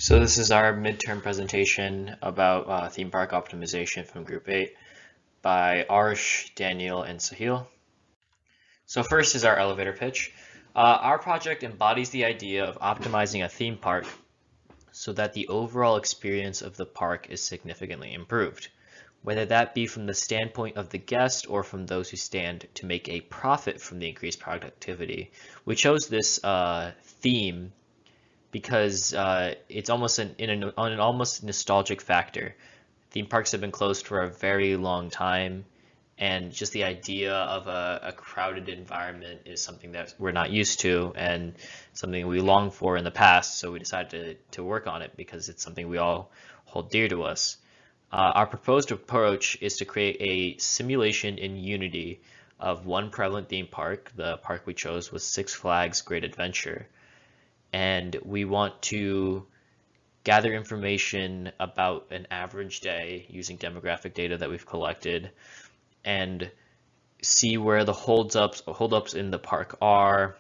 So this is our midterm presentation about theme park optimization from Group 8 by Arsh, Daniel, and Sahil. So first is our elevator pitch. Our project embodies the idea of optimizing a theme park so that the overall experience of the park is significantly improved, whether that be from the standpoint of the guest or from those who stand to make a profit from the increased productivity. We chose this theme because it's almost on an almost nostalgic factor. Theme parks have been closed for a very long time, and just the idea of a crowded environment is something that we're not used to and something we longed for in the past. So we decided to work on it because it's something we all hold dear to us. Our proposed approach is to create a simulation in Unity of one prevalent theme park. The park we chose was Six Flags Great Adventure, and we want to gather information about an average day using demographic data that we've collected and see where the holdups in the park are,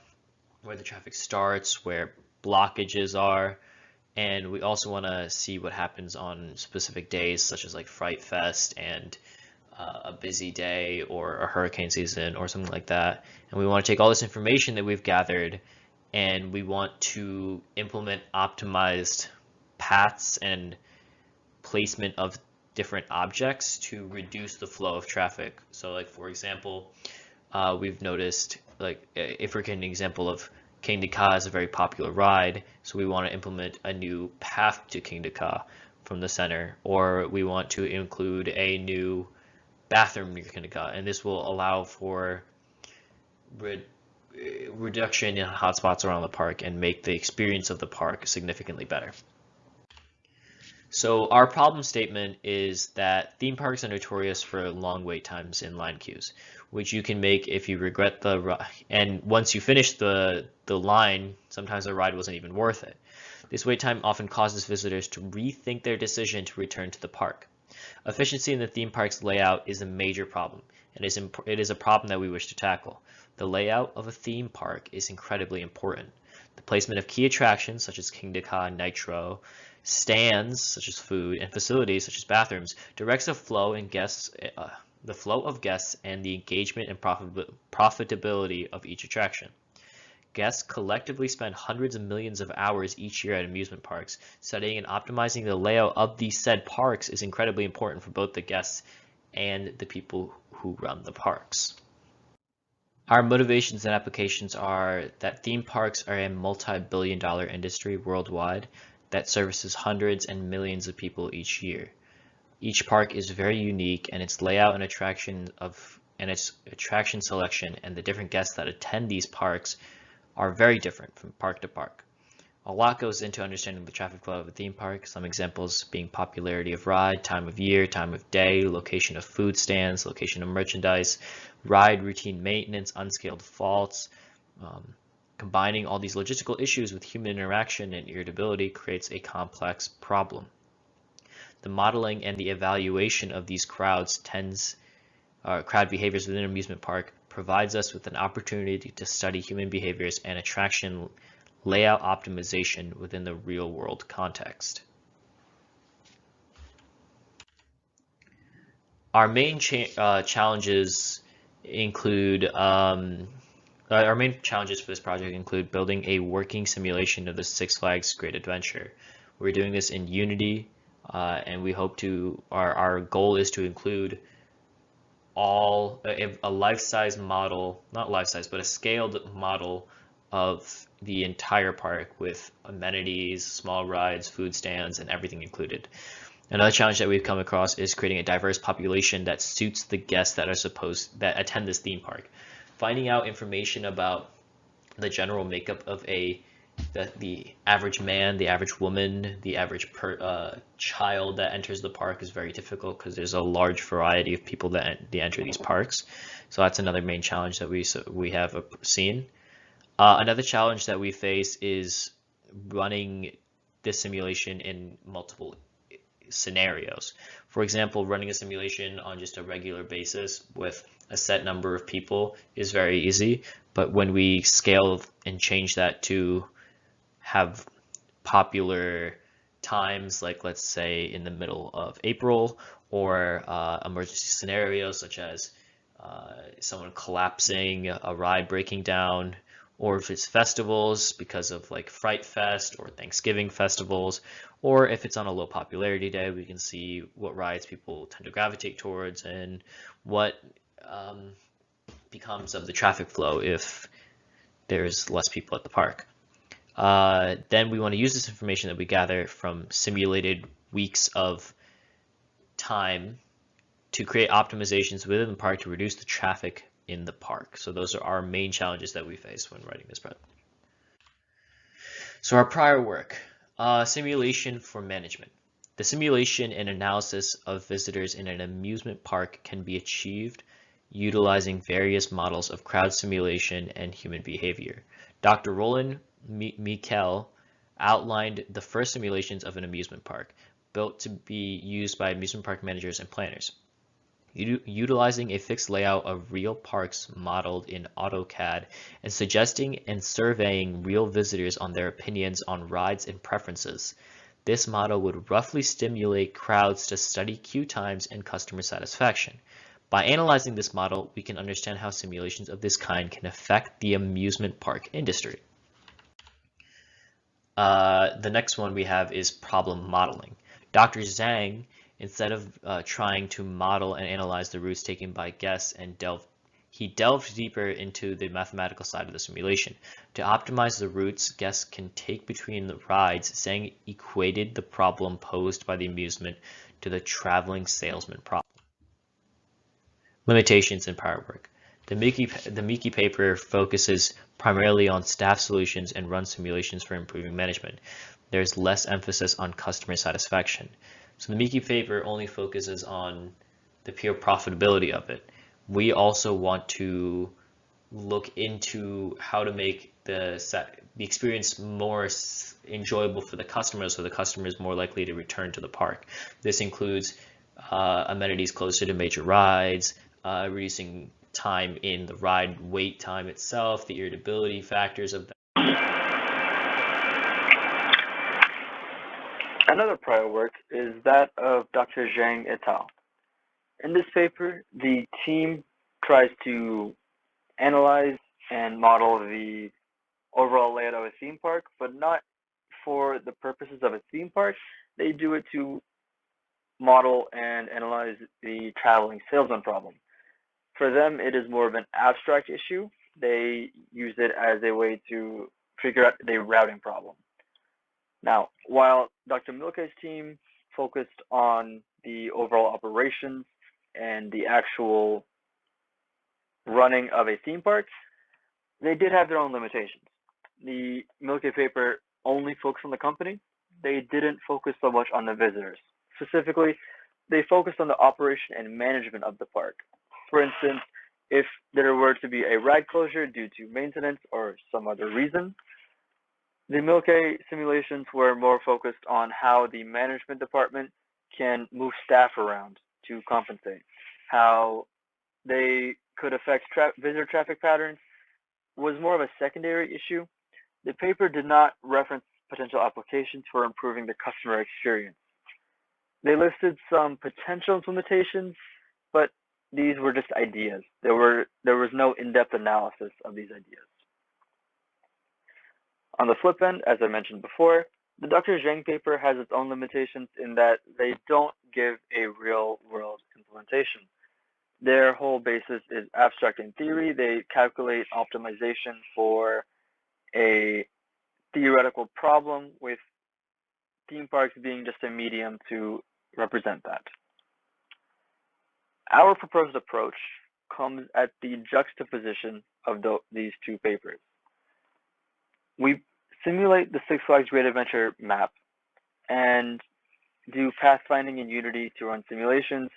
where the traffic starts, where blockages are, and we also want to see what happens on specific days such as like Fright Fest and a busy day or a hurricane season or something like that. And we want to take all this information that we've gathered and we want to implement optimized paths and placement of different objects to reduce the flow of traffic. So like for example, we've noticed like if we're getting an example of King Ka is a very popular ride, so we want to implement a new path to King Ka from the center, or we want to include a new bathroom near King Ka, and this will allow for reduction in hotspots around the park and make the experience of the park significantly better. So our problem statement is that theme parks are notorious for long wait times in line queues, which you can make if you regret the ride. And once you finish the line, sometimes the ride wasn't even worth it. This wait time often causes visitors to rethink their decision to return to the park. Efficiency in the theme park's layout is a major problem, and it is a problem that we wish to tackle. The layout of a theme park is incredibly important. The placement of key attractions such as King Ka, Nitro, stands such as food, and facilities such as bathrooms directs the flow of guests and the engagement and profitability of each attraction. Guests collectively spend hundreds of millions of hours each year at amusement parks. Studying and optimizing the layout of these said parks is incredibly important for both the guests and the people who run the parks. Our motivations and applications are that theme parks are a multi-billion-dollar industry worldwide that services hundreds and millions of people each year. Each park is very unique, and its layout and attraction selection and the different guests that attend these parks are very different from park to park. A lot goes into understanding the traffic flow of a theme park, some examples being popularity of ride, time of year, time of day, location of food stands, location of merchandise, ride routine maintenance, unscaled faults. Combining all these logistical issues with human interaction and irritability creates a complex problem. The modeling and the evaluation of these crowd behaviors within an amusement park provides us with an opportunity to study human behaviors and attraction layout optimization within the real world context. Our main challenges include our main challenges for this project include building a working simulation of the Six Flags Great Adventure. We're doing this in Unity, and we hope to, our goal is to include a life-size model, not life-size, but a scaled model of the entire park with amenities, small rides, food stands, and everything included. Another challenge that we've come across is creating a diverse population that suits the guests that attend this theme park. Finding out information about the general makeup of the average man, the average woman, the average child that enters the park is very difficult because there's a large variety of people that enter these parks. So that's another main challenge that we have seen. Another challenge that we face is running this simulation in multiple scenarios. For example, running a simulation on just a regular basis with a set number of people is very easy, but when we scale and change that to have popular times, like let's say in the middle of April, or emergency scenarios such as someone collapsing, a ride breaking down, or if it's festivals because of like Fright Fest or Thanksgiving festivals, or if it's on a low popularity day, we can see what rides people tend to gravitate towards and what um, becomes of the traffic flow if there's less people at the park. Then we want to use this information that we gather from simulated weeks of time to create optimizations within the park to reduce the traffic in the park. So those are our main challenges that we face when writing this project. So our prior work, simulation for management. The simulation and analysis of visitors in an amusement park can be achieved utilizing various models of crowd simulation and human behavior. Dr. Roland Mikel outlined the first simulations of an amusement park, built to be used by amusement park managers and planners. Utilizing a fixed layout of real parks modeled in AutoCAD and suggesting and surveying real visitors on their opinions on rides and preferences. This model would roughly stimulate crowds to study queue times and customer satisfaction. By analyzing this model, we can understand how simulations of this kind can affect the amusement park industry. The next one we have is problem modeling. Dr. Zhang, instead of trying to model and analyze the routes taken by guests and he delved deeper into the mathematical side of the simulation. To optimize the routes guests can take between the rides, Zhang equated the problem posed by the amusement to the traveling salesman problem. Limitations in prior work. The Miki paper focuses primarily on staff solutions and run simulations for improving management. There's less emphasis on customer satisfaction. So the Miki paper only focuses on the pure profitability of it. We also want to look into how to make the experience more enjoyable for the customers, so the customer is more likely to return to the park. This includes amenities closer to major rides, reducing time in the ride wait time itself, the irritability factors of that. Another prior work is that of Dr. Zhang et al. In this paper, the team tries to analyze and model the overall layout of a theme park, but not for the purposes of a theme park. They do it to model and analyze the traveling salesman problem. For them, it is more of an abstract issue. They use it as a way to figure out the routing problem. Now, while Dr. Milke's team focused on the overall operations and the actual running of a theme park, they did have their own limitations. The Milke paper only focused on the company. They didn't focus so much on the visitors. Specifically, they focused on the operation and management of the park. For instance, if there were to be a ride closure due to maintenance or some other reason, the Milke simulations were more focused on how the management department can move staff around to compensate, how they could affect visitor traffic patterns was more of a secondary issue. The paper did not reference potential applications for improving the customer experience. They listed some potential implementations, but these were just ideas. There was no in-depth analysis of these ideas. On the flip end, as I mentioned before, the Dr. Zhang paper has its own limitations in that they don't give a real-world implementation. Their whole basis is abstract in theory. They calculate optimization for a theoretical problem, with theme parks being just a medium to represent that. Our proposed approach comes at the juxtaposition of these two papers. We simulate the Six Flags Great Adventure map and do pathfinding in Unity to run simulations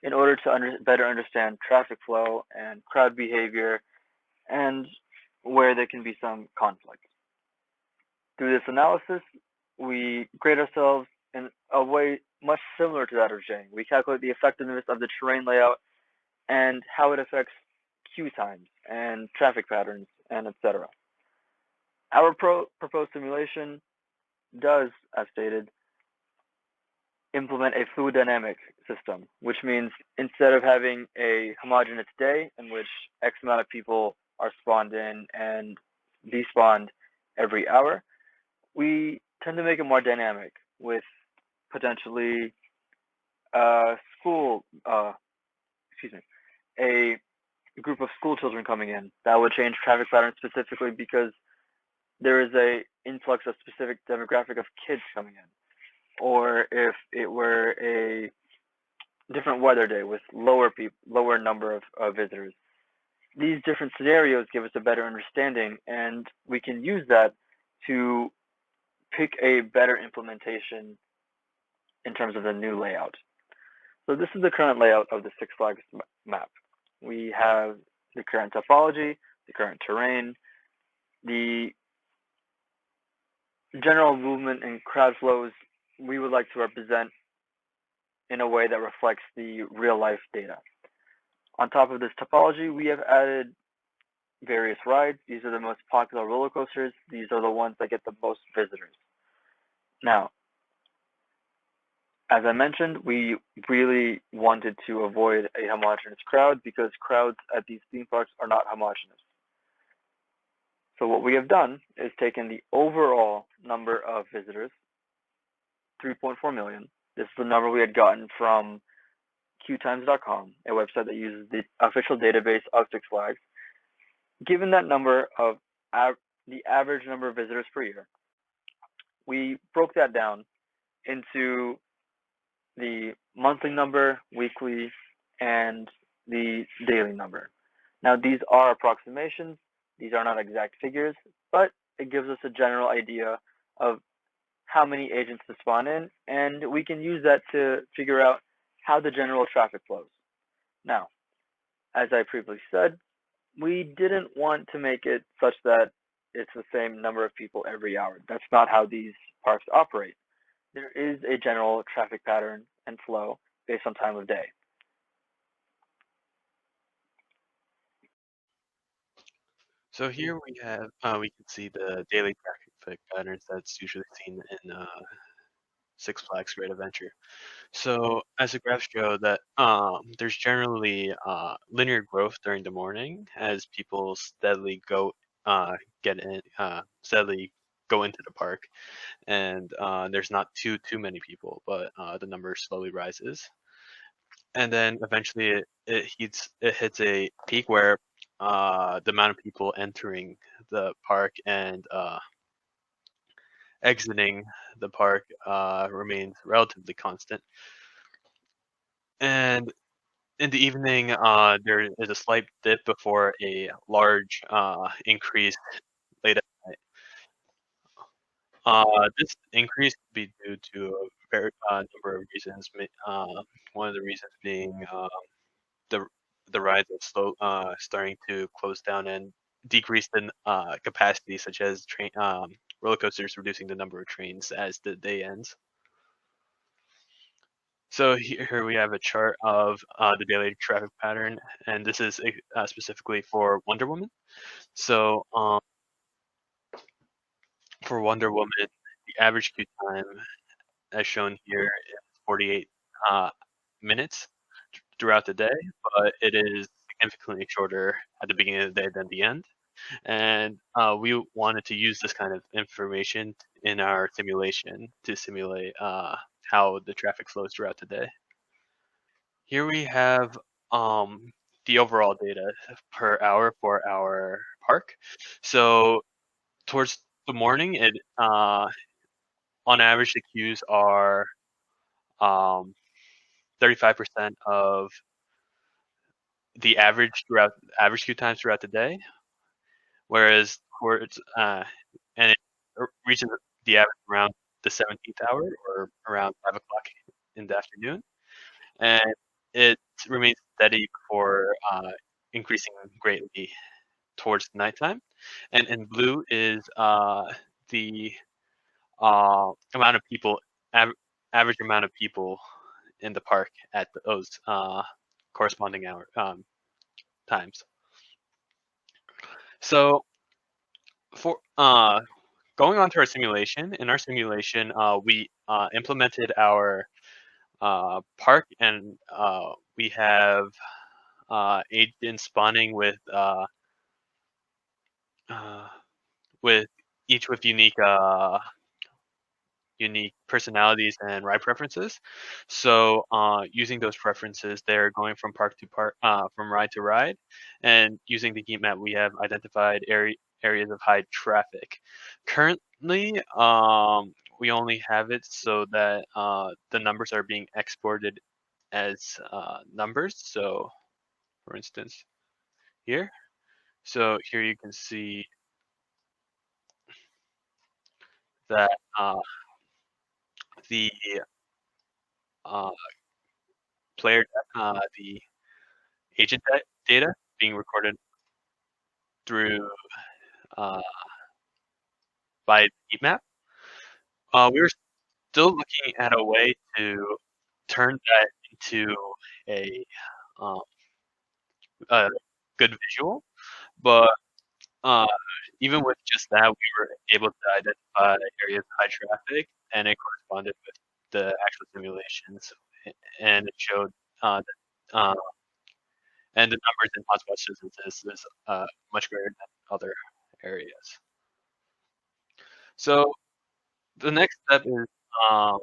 in order to better understand traffic flow and crowd behavior and where there can be some conflict. Through this analysis, we grade ourselves in a way much similar to that of Zhang. We calculate the effectiveness of the terrain layout and how it affects queue times and traffic patterns and etc. Our proposed simulation does, as stated, implement a fluid dynamic system, which means instead of having a homogeneous day in which X amount of people are spawned in and despawned every hour, we tend to make it more dynamic with potentially school, excuse me, a group of school children coming in. That would change traffic patterns specifically because there is a influx of specific demographic of kids coming in. Or if it were a different weather day with lower number of visitors. These different scenarios give us a better understanding, and we can use that to pick a better implementation in terms of the new layout. So this is the current layout of the Six Flags map. We have the current topology, the current terrain, the general movement and crowd flows we would like to represent in a way that reflects the real life data. On top of this topology, we have added various rides. These are the most popular roller coasters. These are the ones that get the most visitors. Now, as I mentioned, we really wanted to avoid a homogeneous crowd because crowds at these theme parks are not homogeneous. So what we have done is taken the overall number of visitors, 3.4 million. This is the number we had gotten from qtimes.com, a website that uses the official database of Six Flags. Given that number of the average number of visitors per year, we broke that down into the monthly number, weekly, and the daily number. Now, these are approximations. These are not exact figures, but it gives us a general idea of how many agents to spawn in, and we can use that to figure out how the general traffic flows. Now, as I previously said, we didn't want to make it such that it's the same number of people every hour. That's not how these parks operate. There is a general traffic pattern and flow based on time of day. So here we can see the daily traffic patterns that's usually seen in Six Flags Great Adventure. So as the graphs show that there's generally linear growth during the morning as people steadily get in steadily go into the park, and there's not too many people, but the number slowly rises, and then eventually it hits a peak where the amount of people entering the park and exiting the park remains relatively constant. And in the evening, there is a slight dip before a large increase late at night. This increase could be due to a very number of reasons. One of the reasons being the the rise of starting to close down and decrease in capacity, such as roller coasters reducing the number of trains as the day ends. So here we have a chart of the daily traffic pattern, and this is specifically for Wonder Woman. So for Wonder Woman, the average queue time, as shown here, is 48 minutes throughout the day, but it is significantly shorter at the beginning of the day than the end. And we wanted to use this kind of information in our simulation to simulate how the traffic flows throughout the day. Here we have the overall data per hour for our park. So towards the morning, it on average the queues are 35% of the average queue times throughout the day, whereas towards and it reaches the average around the 17th hour or around 5 o'clock in the afternoon, and it remains steady before increasing greatly towards nighttime. And in blue is the amount of people, average amount of people in the park at those corresponding hour times. So for going on to our simulation, in our simulation we implemented our park, and we have agents spawning with each with unique personalities and ride preferences. So using those preferences, they're going from park to park, from ride to ride, and using the heat map, we have identified areas of high traffic. Currently, we only have it so that the numbers are being exported as numbers. So, for instance, here. So here you can see that the uh, player, the agent data being recorded through uh, by the heat map. We were still looking at a way to turn that into a, um, a good visual, but uh, even with just that, we were able to identify areas of high traffic, and it corresponded with the actual simulations, and it showed that, and the numbers in hotspot distances is much greater than other areas. So the next step is, um,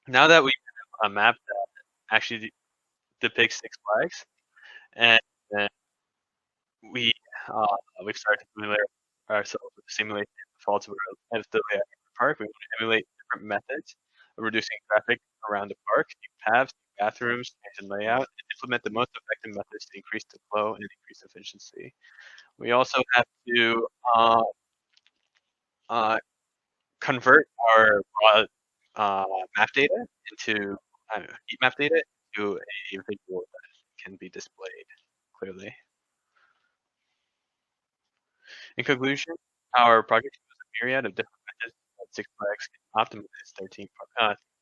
now that we have a map that actually depicts Six Flags, and, and we we've started to familiar ourselves with simulating the faults of the park. We want to emulate different methods of reducing traffic around the park, new paths, new bathrooms, change in layout, and implement the most effective methods to increase the flow and increase efficiency. We also have to uh, convert our raw map data into heat map data into a visual that can be displayed clearly. In conclusion, our project uses a myriad of different methods that Six Flags can optimize their theme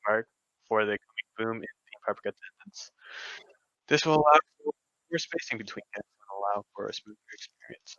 park for the coming boom in theme park attendance. This will allow for more spacing between guests and allow for a smoother experience.